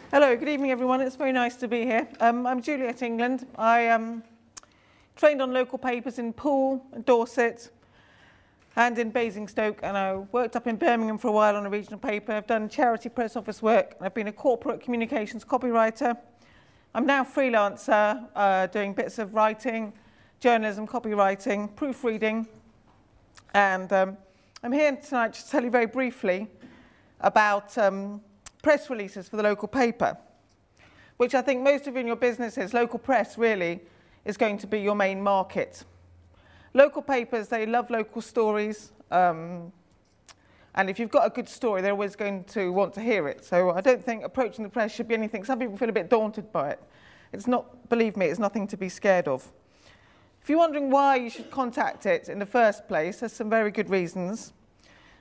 Hello, good evening everyone. It's very nice to be here. I'm Juliet England. I trained on local papers in Poole, Dorset and in Basingstoke, and I worked up in Birmingham for a while on a regional paper. I've done charity press office work. I've been a corporate communications copywriter. I'm now a freelancer doing bits of writing, journalism, copywriting, proofreading, and I'm here tonight to tell you very briefly about press releases for the local paper, which I think most of you in your businesses, local press really is going to be your main market. Local papers, they love local stories, and if you've got a good story, they're always going to want to hear it. So I don't think approaching the press should be anything. Some people feel a bit daunted by it. It's not, believe me, it's nothing to be scared of. If you're wondering why you should contact it in the first place, there's some very good reasons.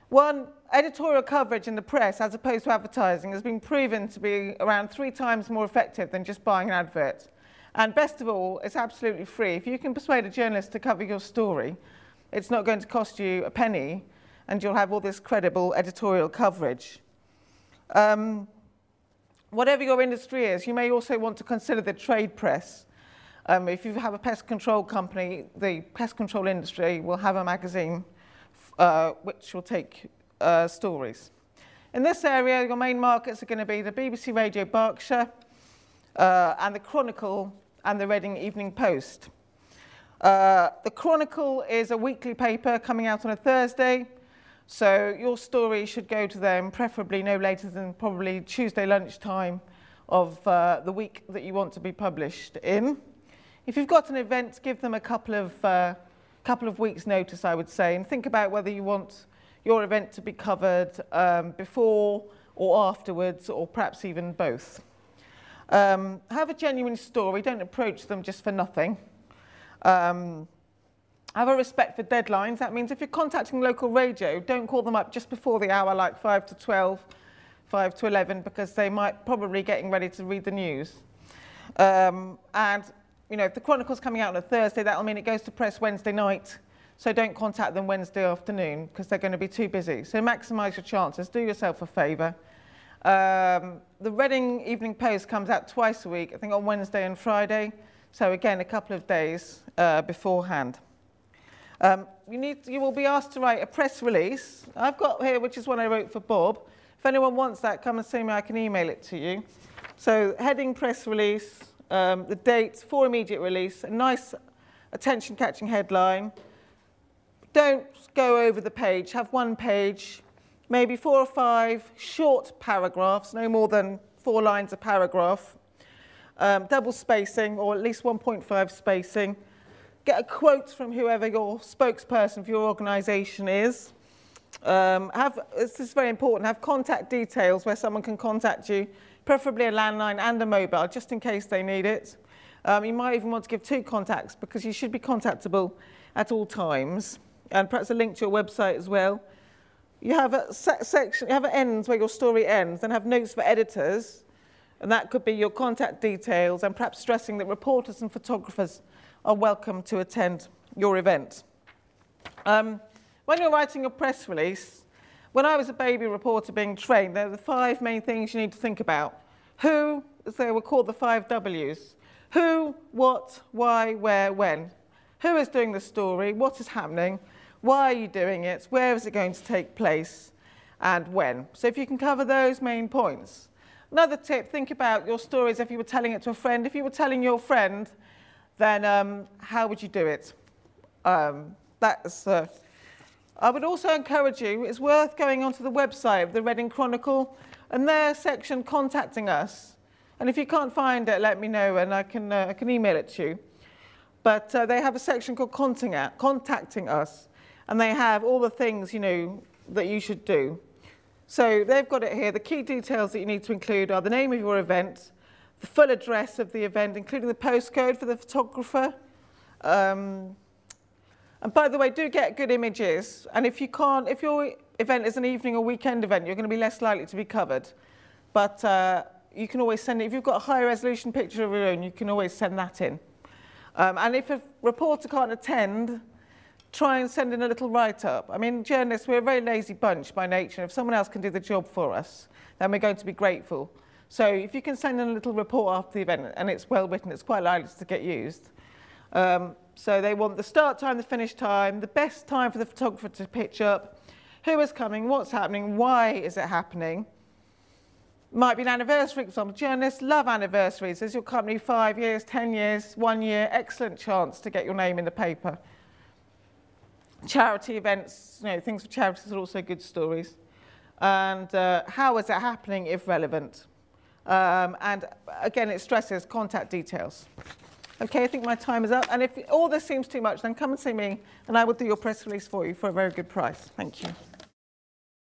One, editorial coverage in the press, as opposed to advertising, has been proven to be around 3 times more effective than just buying an advert. And best of all, it's absolutely free. If you can persuade a journalist to cover your story, it's not going to cost you a penny, and you'll have all this credible editorial coverage. Whatever your industry is, you may also want to consider the trade press. If you have a pest control company, the pest control industry will have a magazine which will take stories. In this area, your main markets are going to be the BBC Radio Berkshire and the Chronicle and the Reading Evening Post. The Chronicle is a weekly paper coming out on a Thursday, so your story should go to them preferably no later than probably Tuesday lunchtime of the week that you want to be published in. If you've got an event, give them a couple of weeks' notice, I would say, and think about whether you want your event to be covered before or afterwards, or perhaps even both. Have a genuine story. Don't approach them just for nothing. Have a respect for deadlines. That means if you're contacting local radio, don't call them up just before the hour, like 5 to 12, 5 to 11, because they might probably getting ready to read the news. And you know, if the Chronicle's coming out on a Thursday, that'll mean it goes to press Wednesday night. So don't contact them Wednesday afternoon because they're going to be too busy. So maximise your chances. Do yourself a favour. The Reading Evening Post comes out twice a week, I think on Wednesday and Friday. So again, a couple of days beforehand. You will be asked to write a press release. I've got here, which is one I wrote for Bob. If anyone wants that, come and see me. I can email it to you. So heading press release. The dates for immediate release, a nice attention-catching headline. Don't go over the page, have one page, maybe 4 or 5 short paragraphs, no more than 4 lines a paragraph, double spacing or at least 1.5 spacing. Get a quote from whoever your spokesperson for your organisation is. This is very important, have contact details where someone can contact you, preferably a landline and a mobile, just in case they need it. You might even want to give 2 contacts because you should be contactable at all times, and perhaps a link to your website as well. You have a section, you have an ends where your story ends, and have notes for editors, and that could be your contact details, and perhaps stressing that reporters and photographers are welcome to attend your event. When you're writing a press release, when I was a baby reporter being trained, there are the 5 main things you need to think about. Who, as they were called the 5 W's. Who, what, why, where, when. Who is doing the story? What is happening? Why are you doing it? Where is it going to take place? And when. So if you can cover those main points. Another tip, think about your stories if you were telling it to a friend. If you were telling your friend, then how would you do it? I would also encourage you, it's worth going onto the website of the Reading Chronicle and their section contacting us. And if you can't find it, let me know and I can email it to you. But they have a section called Contacting Us, and they have all the things, you know, that you should do. So they've got it here. The key details that you need to include are the name of your event, the full address of the event, including the postcode for the photographer. And by the way, do get good images. And if your event is an evening or weekend event, you're going to be less likely to be covered. But you can always send it. If you've got a high resolution picture of your own, you can always send that in. And if a reporter can't attend, try and send in a little write-up. I mean, journalists, we're a very lazy bunch by nature. If someone else can do the job for us, then we're going to be grateful. So if you can send in a little report after the event and it's well written, it's quite likely to get used. So they want the start time, the finish time, the best time for the photographer to pitch up, who is coming, what's happening, why is it happening. Might be an anniversary, for example. Journalists love anniversaries. Is your company 5 years, 10 years, 1 year? Excellent chance to get your name in the paper. Charity events, things for charities are also good stories. And how is it happening if relevant? And again, it stresses contact details. Okay, I think my time is up. And if all this seems too much, then come and see me, and I will do your press release for you for a very good price. Thank you.